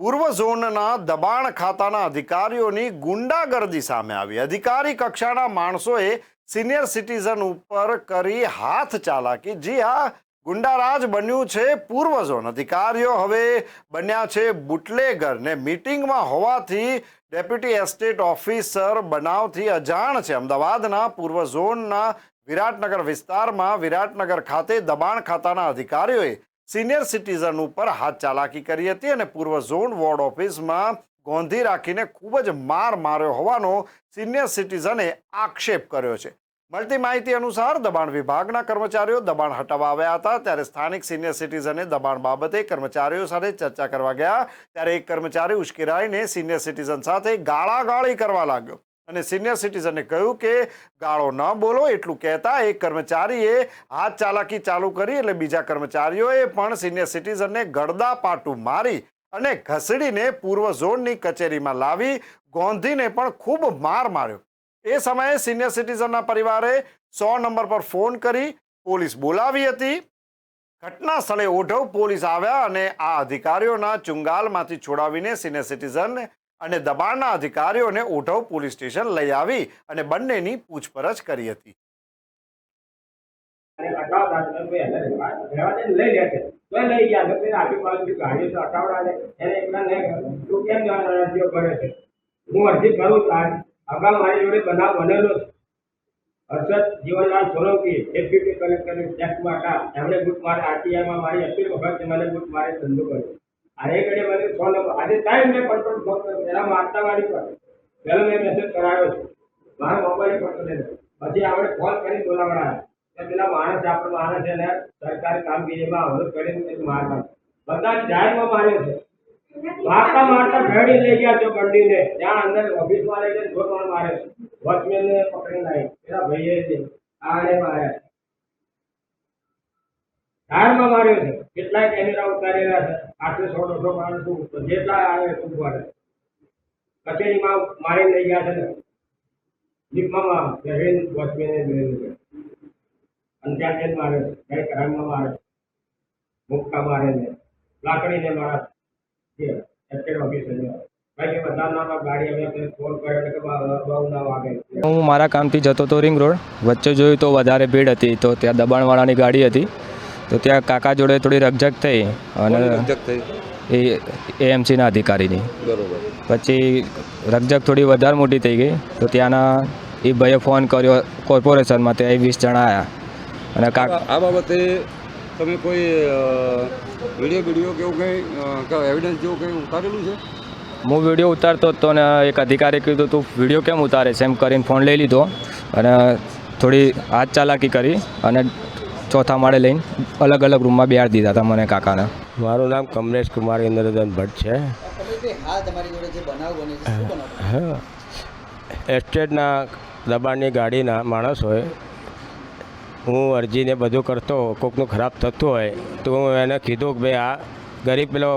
પૂર્વ ઝોનના દબાણ ખાતાના અધિકારીઓની ગુંડાગર્દી સામે આવી। અધિકારી કક્ષાના માણસોએ સિનિયર સિટીઝન ઉપર કરી હાથ ચાલાકી। જી હા, ગુંડારાજ બન્યું છે પૂર્વ ઝોન। અધિકારીઓ હવે બન્યા છે બુટલેગર ને મીટિંગમાં હોવાથી ડેપ્યુટી એસ્ટેટ ઓફિસર બનાવથી અજાણ છે। અમદાવાદના પૂર્વ ઝોનના વિરાટનગર વિસ્તારમાં વિરાટનગર ખાતે દબાણ ખાતાના અધિકારીઓએ સિનિયર સિટીઝન ઉપર હાથ ચાલાકી કરી હતી અને પૂર્વ ઝોન વોર્ડ ઓફિસમાં ગોંધી રાખીને ખૂબ જ માર માર્યો હોવાનો સિનિયર સિટીઝને આક્ષેપ કર્યો છે। મળતી માહિતી અનુસાર દબાણ વિભાગના કર્મચારીઓ દબાણ હટાવવા આવ્યા હતા ત્યારે સ્થાનિક સિનિયર સિટીઝને દબાણ બાબતે કર્મચારીઓ સાથે ચર્ચા કરવા ગયા ત્યારે એક કર્મચારી ઉશ્કેરાઈને સિનિયર સિટીઝન સાથે ગાળાગાળી કરવા લાગ્યો અને સિનિયર સિટીઝને કહ્યું કે ગાળો ન બોલો એટલું કહેતા એક કર્મચારીએ હાથ ચાલાકી ચાલુ કરી એટલે બીજા કર્મચારીઓએ પણ સિનિયર સિટીઝનને ગળદાપાટું મારી અને ઘસડીને પૂર્વ ઝોનની કચેરીમાં લાવી ગોંધીને પણ ખૂબ માર માર્યો। એ સમયે સિનિયર સિટીઝનના પરિવારે 100 નંબર પર ફોન કરી પોલીસ બોલાવી હતી। ઘટના સ્થળે ઓઢવ પોલીસ આવ્યા અને આ અધિકારીઓના ચુંગાલમાંથી છોડાવીને સિનિયર સિટીઝન અને દબાણના અધિકારીઓને ઓઢવ પોલીસ સ્ટેશન લઈ આવી અને બંનેની પૂછપરછ કરી હતી। અગાઉ મારી જોડે બનાવ બનેલો છે। હર્ષદ જીવનલાલ સોલંકી ડેપ્યુટી કલેક્ટર ટેક્સમાં એમણે બુટ મારે આરટીઆઈમાં મારી અપીલ વખત મને બુટ મારે ધંધો કર્યો। આ એક ઘડી મને 100 નંબર આજે ટાઈમ મેં કંટ્રોલ ફોન કર્યો પહેલા મારતા વાળી પર પહેલો મેં મેસેજ કરાવ્યો છે મારા મોબાઈલ પર પછી આપણે ફોન કરી બોલાવડાયા પેલા માણસ આપણો માણસ છે ને સરકારી કામગીરીમાં અવરોધ કરીને મારવા બધા જાહેરમાં માર્યો છે। મારતા મારતા ભેડી લઈ ગયા છો બંડીને ત્યાં અંદર ઓફિસમાં લઈ જઈને જોર મારે વોચમેનને પકડી લાવી પેલા ભાઈએ આને માર્યા ટાયરમાં માર્યો છે। કેટલાય કેમેરા ઉતારેલા છે 800-100 માણસો જેટલા આવે ઉભા કચેરીમાં મારી લઈ ગયા છે ને લીપમાં જઈને વોચમેને લઈ અને ત્યાં મારે કઈ ક્રાઇમમાં મારે મુક્કા મારે ને લાકડીને મારા હું મારા કામથી જતો હતો રિંગ રોડ વચ્ચે જોયું તો વધારે ભીડ હતી તો ત્યાં દબાણવાળાની ગાડી હતી તો ત્યાં કાકા જોડે થોડી રકઝક થઈ અને એ એએમસીના અધિકારીની પછી રકઝક થોડી વધારે મોટી થઈ ગઈ તો ત્યાંના એ ભાઈએ ફોન કર્યો કોર્પોરેશનમાં ત્યાં 20 જણા આવ્યા અને આ બાબતે તમે કોઈ વિડીયો કેવું કંઈ એવિડન્સ જેવું કંઈ ઉતારેલું છે? હું વિડીયો ઉતારતો હતો ને એક અધિકારી કીધું તું વિડીયો કેમ ઉતારે છે એમ કરીને ફોન લઈ લીધો અને થોડી હાથ ચાલાકી કરી અને ચોથા માળે લઈને અલગ અલગ રૂમમાં બેહાડી દીધા હતા મને કાકાને। મારું નામ કમલેશ કુમાર ઇન્દ્રધન ભટ્ટ છે। એસ્ટેટના દબાણની ગાડીના માણસ હોય હું અરજીને બધું કરતો કોકનું ખરાબ થતું હોય તો હું એને કીધું કે ભાઈ આ ગરીબ પેલો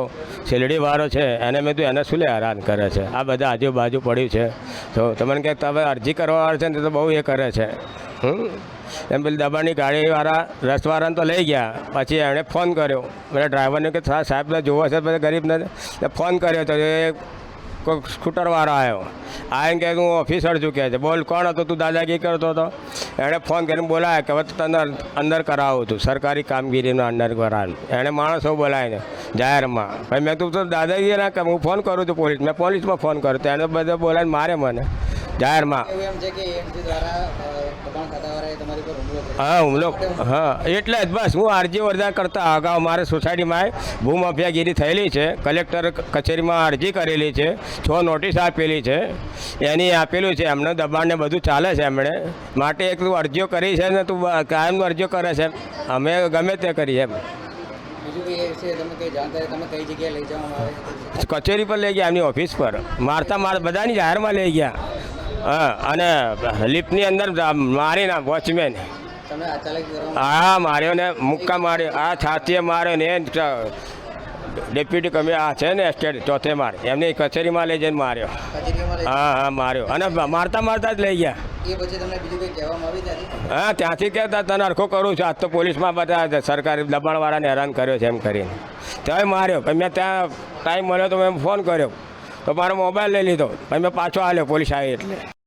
શેલડીવાળો છે એને મેં તો એને શું લે હેરાન કરે છે આ બધા આજુબાજુ પડ્યું છે તો તમને કહે તમે અરજી કરવાવાળા છે ને તો બહુ એ કરે છે એમ પેલી દબાણની ગાડીવાળા રસવાળાને તો લઈ ગયા પછી એણે ફોન કર્યો પેલા ડ્રાઈવરને કે સાહેબને જોવો છે પછી ગરીબને ફોન કર્યો તો એ કોઈ સ્કૂટરવાળો આવ્યો આવીને કહે હું ઓફિસર છું કહે છે બોલ કોણ હતો તું દાદાગીરી કરતો હતો એણે ફોન કરીને બોલાવ્યા કે હવે તને અંદર કરાવું હતું સરકારી કામગીરીનો અંદર કરાવું એણે માણસો બોલાવીને જાહેરમાં ભાઈ મેં તું તો દાદાગીરી ના કે હું ફોન કરું છું પોલીસ મેં પોલીસમાં ફોન કર્યો તો એને બધો બોલાવીને મારે મને જાહેરમાં હા હુમલો હા એટલે જ બસ હું અરજી વરદા કરતા અગાઉ મારે સોસાયટીમાં ભૂમાફિયાગીરી થયેલી છે કલેક્ટર કચેરીમાં અરજી કરેલી છે 6 નોટિસ આપેલી છે એની આપેલું છે એમને દબાણને બધું ચાલે છે એમણે માટે એક તું અરજીઓ કરી છે ને તું કાયમનું અરજીઓ કરે છે અમે ગમે તે કરીએ એમ કચેરી પર લઈ ગયા એમની ઓફિસ પર મારતા બધાની જાહેરમાં લઈ ગયા હા અને લિફ્ટની અંદર મારીને વોચમેન હા માર્યો ને મુક્કા માર્યો આ છાતીએ માર્યો ને ડેપ્યુટી કમિ આ છે ને એસ્ટેટ ચોથે માર એમની કચેરીમાં લઈ જઈને માર્યો હા માર્યો અને મારતા જ લઈ ગયા હા ત્યાંથી કહેતા તને હરખો કરું છું આજ તો પોલીસમાં બધા સરકારી દબાણવાળાને હેરાન કર્યો છે એમ કરીને ત્યાં માર્યો મેં ત્યાં ટાઈમ મળ્યો તો મેં ફોન કર્યો તો મારો મોબાઈલ લઈ લીધો પછી મેં પાછો આવ્યો પોલીસ આવી એટલે